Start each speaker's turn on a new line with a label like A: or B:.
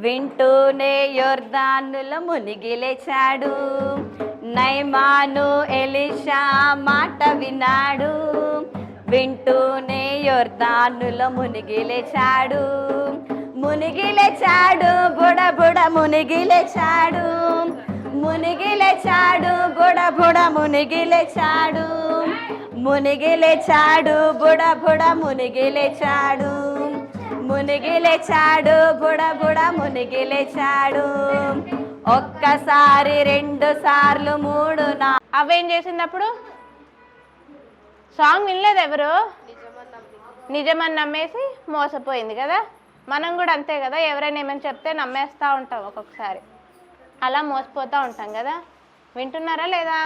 A: వింటూనే యొర్దానులో మునిగి లేచాడు. నయమాను ఎలీషా మాట విన్నాడు. వింటూనే యొర్దానులో మునిగి లేచాడు. మునిగి లేచాడు, బుడ బుడ మునిగి లేచాడు. మునిగి లేచాడు, బుడ బుడ మునిగి లేచాడు. మునిగి లేచాడు, బుడ బుడ మునిగి లేచాడు. మునిగి లేచాడు, బుడ బుడ మునిగి లేచాడు. ఒక్కసారి, 2 సార్లు, 3
B: అవేం చేసింది అప్పుడు? సాంగ్ వినలేదు ఎవరు? నిజమని నమ్మేసి మోసపోయింది కదా. మనం కూడా అంతే కదా, ఎవరైనా ఏమైనా చెప్తే నమ్మేస్తూ ఉంటాం ఒక్కొక్కసారి, అలా మోసపోతూ ఉంటాం కదా. వింటున్నారా లేదా?